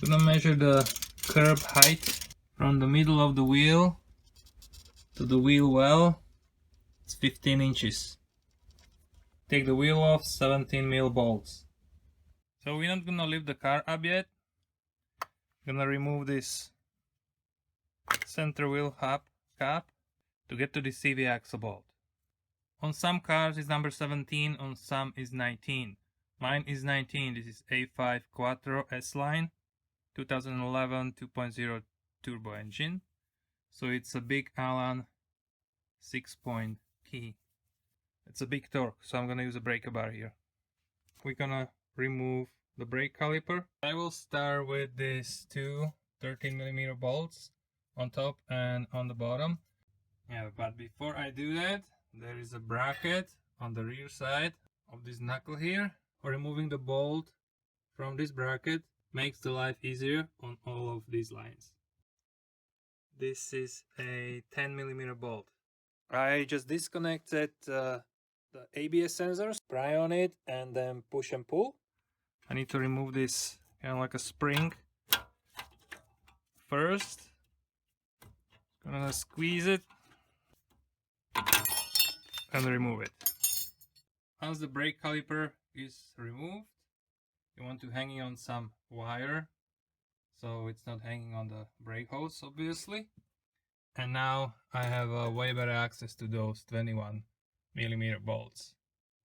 I'm gonna measure the curb height from the middle of the wheel to the wheel well. It's 15 inches. Take the wheel off, 17 mil bolts. So we're not gonna lift the car up yet. I'm gonna remove this center wheel hub cap to get to the CV axle bolt. On some cars it's number 17, on some is 19. Mine is 19. This is A5 Quattro S-line, 2011 2.0 turbo engine. So it's a big Allen 6-point key. It's a big torque, so I'm gonna use a breaker bar here. We're gonna remove the brake caliper. I will start with these two 13mm bolts on top and on the bottom. Yeah, but before I do that, there is a bracket on the rear side of this knuckle here. Removing the bolt from this bracket makes the life easier on all of these lines. This is a 10mm bolt. I just disconnected the ABS sensors, pry on it, and then push and pull. I need to remove this kind of like a spring first. Gonna squeeze it and remove it. Once the brake caliper is removed, you want to hang it on some wire so it's not hanging on the brake hose, obviously. And now I have way better access to those 21mm bolts.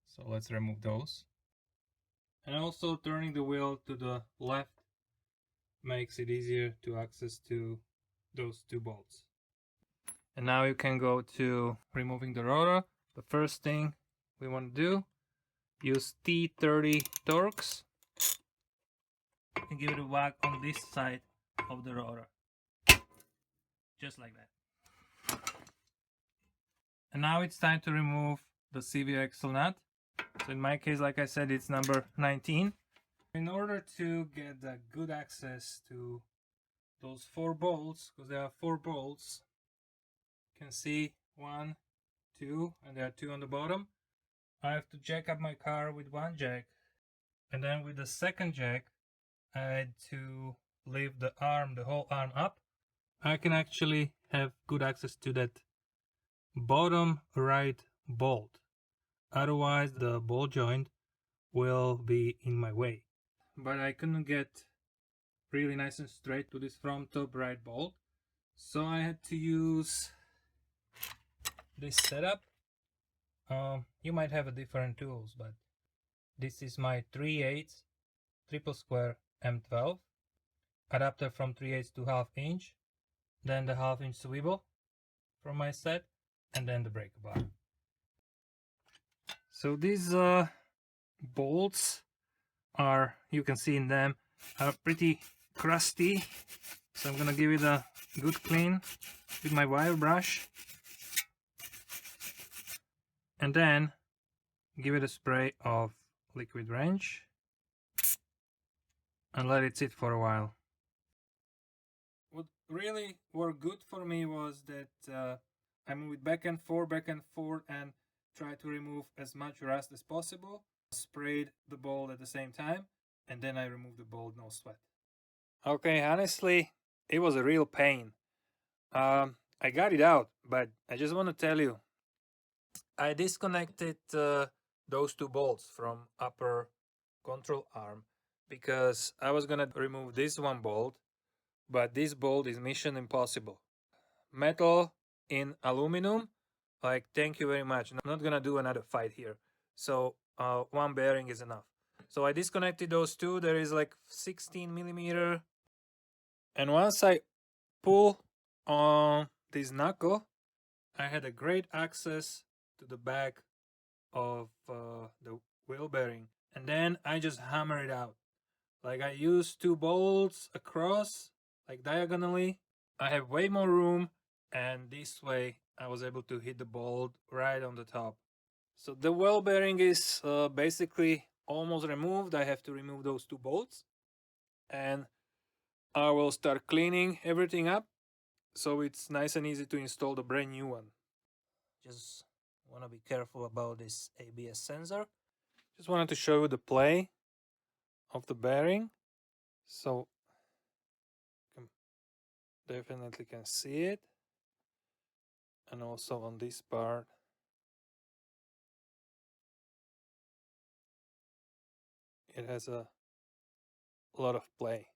So let's remove those. And also turning the wheel to the left makes it easier to access to those two bolts. And now you can go to removing the rotor. The first thing we want to do, use T30 Torx and give it a whack on this side of the rotor. Just like that. And now it's time to remove the CV axle nut. So in my case, like I said, it's number 19. In order to get the good access to those 4 bolts, because there are 4 bolts, you can see 1, 2, and there are 2 on the bottom. I have to jack up my car with one jack, and then with the second jack I had to lift the arm, the whole arm up. I can actually have good access to that bottom right bolt. Otherwise the ball joint will be in my way. But I couldn't get really nice and straight to this front top right bolt, so I had to use this setup. You might have a different tools, but this is my 3/8 triple square M12 adapter from 3/8 to 1/2 inch, then the 1/2 inch swivel from my set, and then the breaker bar. So these bolts are, you can see in them, are pretty crusty, so I'm gonna give it a good clean with my wire brush, and then give it a spray of liquid wrench and let it sit for a while. What really worked good for me was that I moved back and forth and tried to remove as much rust as possible, sprayed the bolt at the same time, and then I removed the bolt, no sweat. Okay, honestly, it was a real pain. I got it out, but I just want to tell you, I disconnected those 2 bolts from upper control arm because I was gonna remove this one bolt, but this bolt is mission impossible. Metal in aluminum, like, thank you very much. I'm not gonna do another fight here. So one bearing is enough. So I disconnected those 2. There is like 16mm, and once I pull on this knuckle, I had a great access to the back of the wheel bearing, and then I just hammer it out. Like, I used 2 bolts across, like diagonally. I have way more room, and this way I was able to hit the bolt right on the top. So the wheel bearing is basically almost removed. I have to remove those 2 bolts, and I will start cleaning everything up so it's nice and easy to install the brand new one. Just want to be careful about this ABS sensor. Just wanted to show you the play of the bearing. So Definitely can see it. And also on this part. It has a lot of play.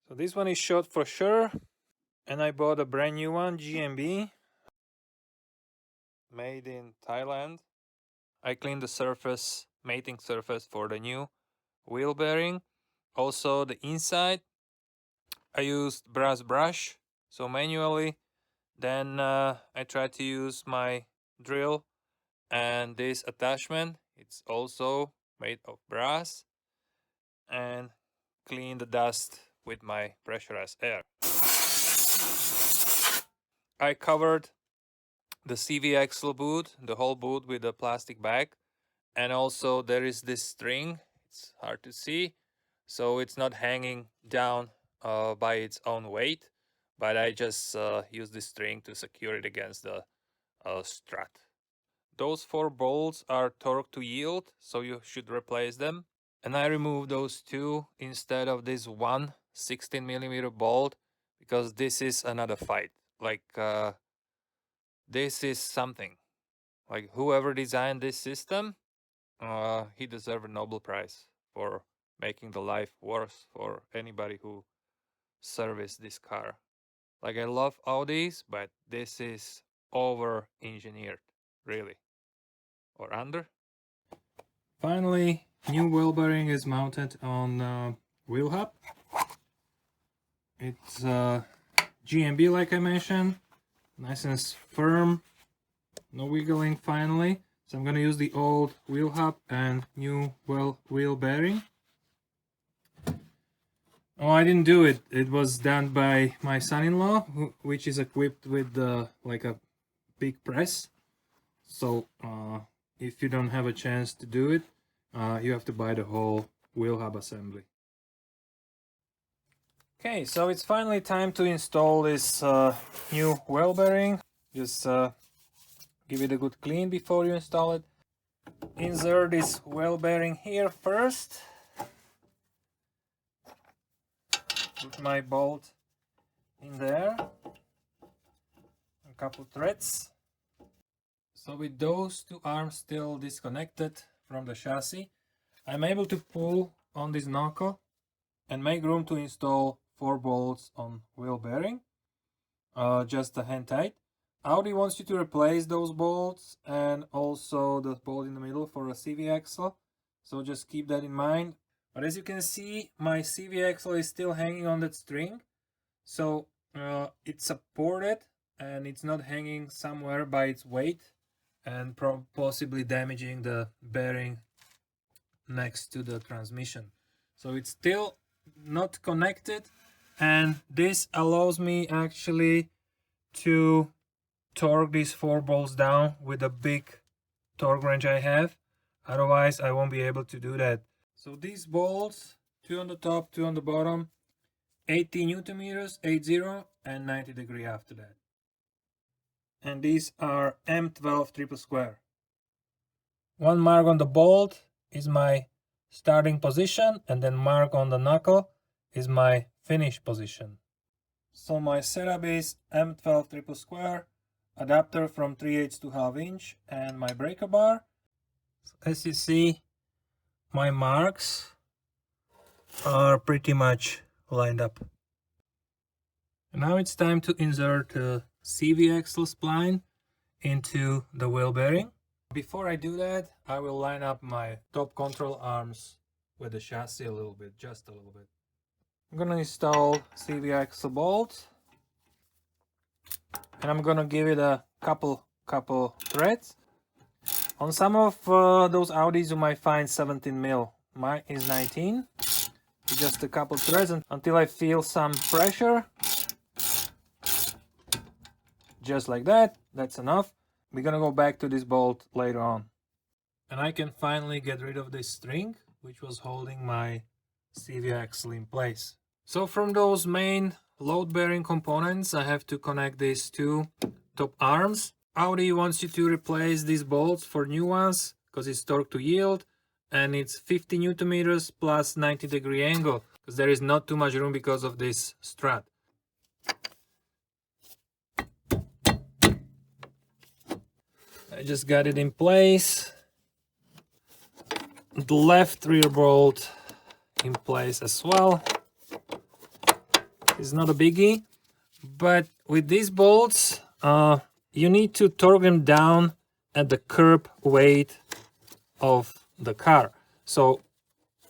So this one is shot for sure. And I bought a brand new one, GMB. Made in Thailand. I cleaned the surface, mating surface for the new wheel bearing. Also the inside, I used brass brush, so manually. Then I tried to use my drill and this attachment. It's also made of brass, and clean the dust with my pressurized air. I covered the CV axle boot, the whole boot, with a plastic bag. And also there is this string, it's hard to see, so it's not hanging down by its own weight, but I just use this string to secure it against the strut. Those 4 bolts are torque to yield, so you should replace them. And I removed those 2 instead of this one 16mm bolt, because this is another fight. Like this is something. Like whoever designed this system, he deserves a Nobel Prize for making the life worse for anybody who serviced this car. Like I love Audis, but this is over engineered, really. Or under. Finally, new wheel bearing is mounted on wheel hub. It's GMB, like I mentioned, nice and firm, no wiggling finally. So I'm gonna use the old wheel hub and new wheel bearing. Oh, I didn't do it. It was done by my son-in-law, which is equipped with like a big press. So if you don't have a chance to do it, you have to buy the whole wheel hub assembly. Okay, so it's finally time to install this new wheel bearing. Just give it a good clean before you install it. Insert this wheel bearing here first. Put my bolt in there. A couple threads. So with those 2 arms still disconnected from the chassis, I'm able to pull on this knuckle and make room to install 4 bolts on wheel bearing. Just a hand tight. Audi wants you to replace those bolts and also the bolt in the middle for a CV axle. So just keep that in mind. But as you can see, my CV axle is still hanging on that string. So it's supported and it's not hanging somewhere by its weight and possibly damaging the bearing next to the transmission. So it's still not connected, and this allows me actually to torque these 4 bolts down with a big torque wrench I have. Otherwise I won't be able to do that. So these bolts, 2 on the top, 2 on the bottom, 80 Newton meters, 80, and 90 degree after that. And these are M12 triple square. 1 mark on the bolt is my starting position, and then mark on the knuckle is my finish position. So my setup is M12 triple square, adapter from 3/8 to 1/2 inch, and my breaker bar. So as you see, my marks are pretty much lined up. And now it's time to insert the CV axle spline into the wheel bearing. Before I do that, I will line up my top control arms with the chassis a little bit, just a little bit. I'm gonna install CV axle bolts, and I'm gonna give it a couple threads. On some of those Audis you might find 17 mil. Mine is 19. Just a couple threads until I feel some pressure. Just like that. That's enough. We're gonna go back to this bolt later on. And I can finally get rid of this string, which was holding my CV axle in place. So from those main load bearing components, I have to connect these 2 top arms. Audi wants you to replace these bolts for new ones because it's torque to yield, and it's 50 Newton meters plus 90 degree angle, because there is not too much room because of this strut. I just got it in place. The left rear bolt in place as well. It's not a biggie, but with these bolts, you need to torque them down at the curb weight of the car. So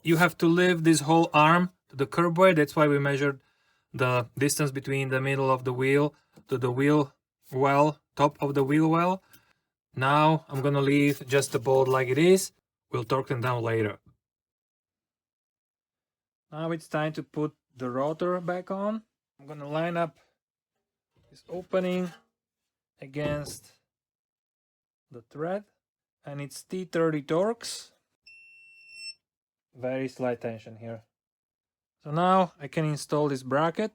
you have to lift this whole arm to the curb weight. That's why we measured the distance between the middle of the wheel to the wheel well, top of the wheel well. Now I'm gonna leave just the bolt like it is. We'll torque them down later. Now it's time to put the rotor back on. I'm gonna line up this opening against the thread, and it's T30 Torx. Very slight tension here. So now I can install this bracket.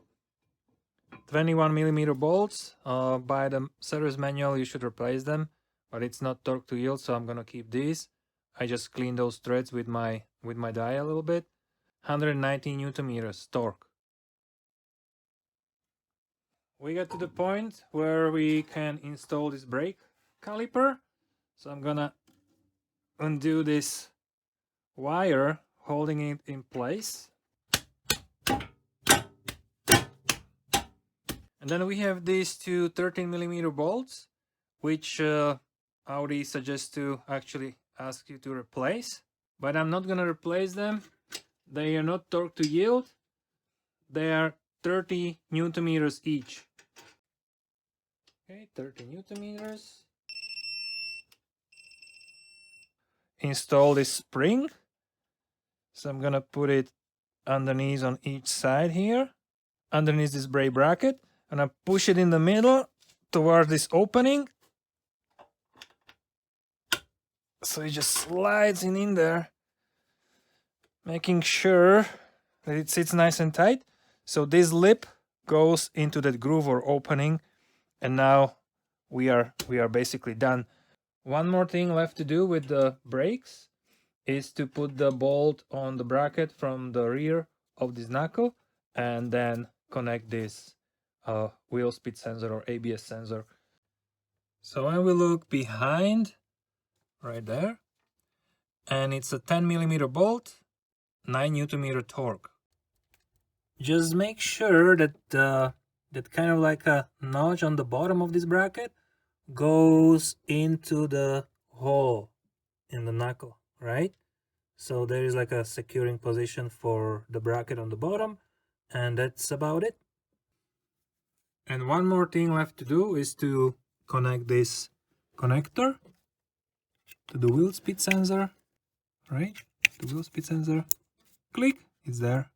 21mm bolts. By the service manual you should replace them, but it's not torque to yield, so I'm gonna keep these. I just clean those threads with my die a little bit. 190 Newton meters torque. We got to the point where we can install this brake caliper. So I'm gonna undo this wire holding it in place. And then we have these two 13mm bolts, which Audi suggests to actually ask you to replace. But I'm not gonna replace them. They are not torque to yield. They are 30 Newton meters each. Okay, 30 Newton meters. Install this spring. So I'm gonna put it underneath on each side here, underneath this brake bracket, and I push it in the middle toward this opening. So it just slides in there, making sure that it sits nice and tight. So this lip goes into that groove or opening, and now we are basically done. One more thing left to do with the brakes is to put the bolt on the bracket from the rear of this knuckle, and then connect this wheel speed sensor or ABS sensor. So I will look behind, right there, and it's a 10mm bolt, 9 Newton meter torque. Just make sure that that kind of like a notch on the bottom of this bracket goes into the hole in the knuckle, right? So there is like a securing position for the bracket on the bottom, and that's about it. And one more thing left to do is to connect this connector to the wheel speed sensor, right? The wheel speed sensor, click, it's there.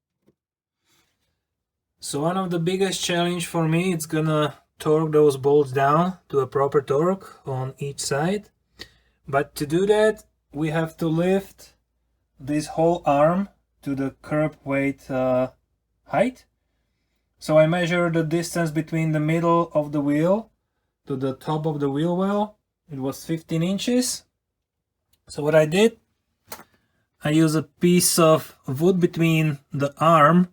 So one of the biggest challenge for me, it's gonna torque those bolts down to a proper torque on each side. But to do that, we have to lift this whole arm to the curb weight height. So I measure the distance between the middle of the wheel to the top of the wheel well. It was 15 inches. So what I did, I use a piece of wood between the arm,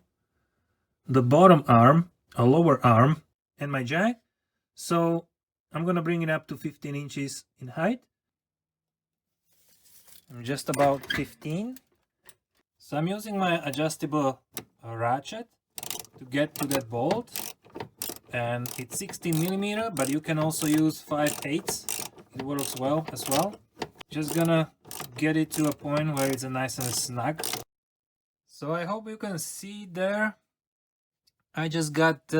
the bottom arm, a lower arm, and my jack. So I'm gonna bring it up to 15 inches in height. I'm just about 15. So I'm using my adjustable ratchet to get to that bolt, and it's 16mm, but you can also use 5/8. It works well as well. Just gonna get it to a point where it's nice and snug. So I hope you can see there. I just got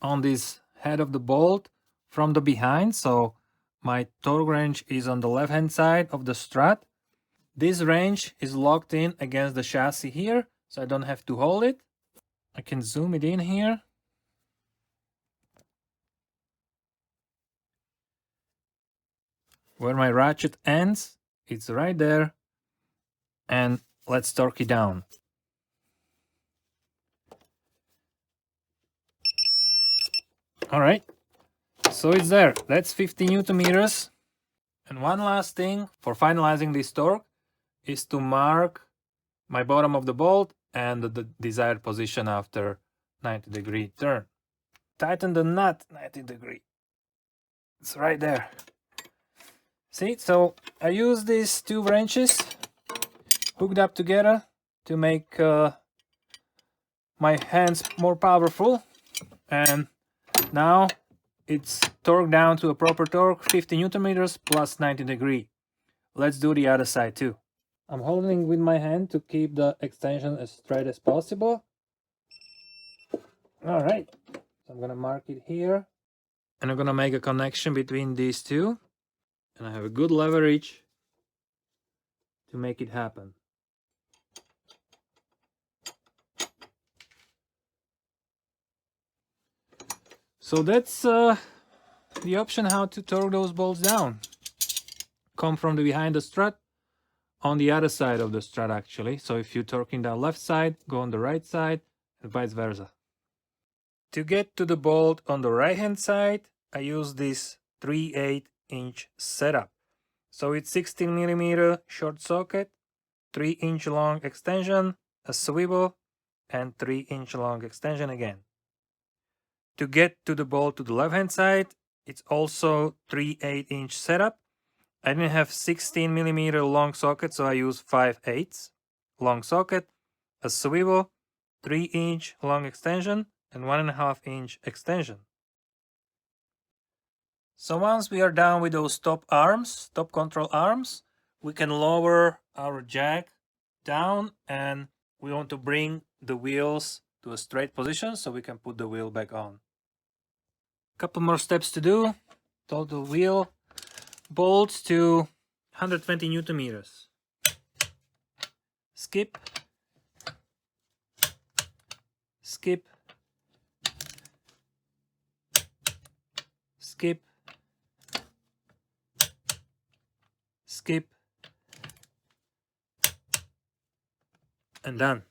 on this head of the bolt from the behind, so my torque wrench is on the left hand side of the strut. This wrench is locked in against the chassis here, so I don't have to hold it. I can zoom it in here. Where my ratchet ends, it's right there. And let's torque it down. All right, so it's there. That's 50 Newton meters. And one last thing for finalizing this torque is to mark my bottom of the bolt and the desired position after 90-degree turn. Tighten the nut 90 degree. It's right there. See, so I use these two wrenches hooked up together to make my hands more powerful, and now it's torqued down to a proper torque, 50 Newton meters plus 90 degree. Let's do the other side too. I'm holding with my hand to keep the extension as straight as possible. All right, so I'm gonna mark it here, and I'm gonna make a connection between these two, and I have a good leverage to make it happen. So that's the option how to torque those bolts down. Come from the behind the strut on the other side of the strut actually. So if you're torquing the left side, go on the right side and vice versa. To get to the bolt on the right hand side, I use this 3/8 inch setup. So it's 16mm short socket, 3-inch long extension, a swivel, and 3-inch long extension again. To get to the bolt to the left hand side, it's also 3/8 inch setup. I didn't have 16mm long socket, so I use 5/8 long socket, a swivel, 3-inch long extension, and 1.5-inch extension. So once we are done with those top arms, top control arms, we can lower our jack down, and we want to bring the wheels to a straight position so we can put the wheel back on. Couple more steps to do. Total wheel bolts to 120 Newton meters. Skip, skip, skip, skip, and done.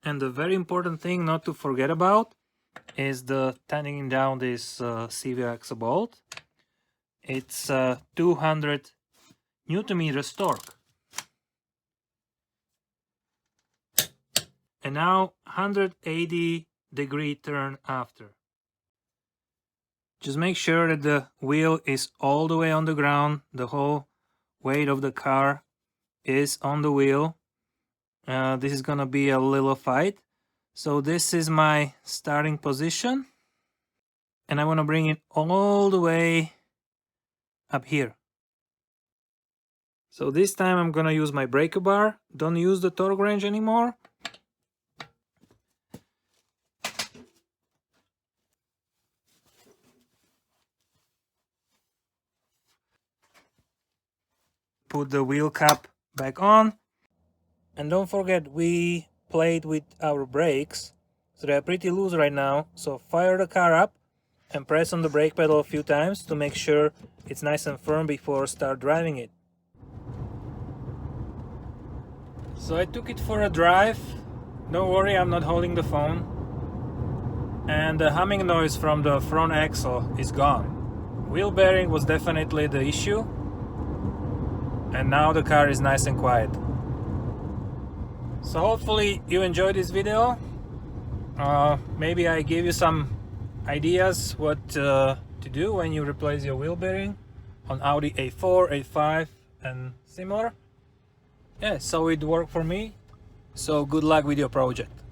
And the very important thing not to forget about is the tending down this CV axle bolt. It's 200 Newton meters torque. And now 180 degree turn after. Just make sure that the wheel is all the way on the ground. The whole weight of the car is on the wheel. This is gonna be a little fight. So this is my starting position, and I want to bring it all the way up here. So this time I'm gonna use my breaker bar. Don't use the torque wrench anymore. Put the wheel cap back on, and don't forget we played with our brakes, so they're pretty loose right now. So fire the car up and press on the brake pedal a few times to make sure it's nice and firm before start driving it. So I took it for a drive. Don't worry, I'm not holding the phone. And the humming noise from the front axle is gone. Wheel bearing was definitely the issue, and now the car is nice and quiet. So hopefully you enjoyed this video. Maybe I gave you some ideas what to do when you replace your wheel bearing on Audi A4, A5 and similar. Yeah, so it worked for me. So good luck with your project.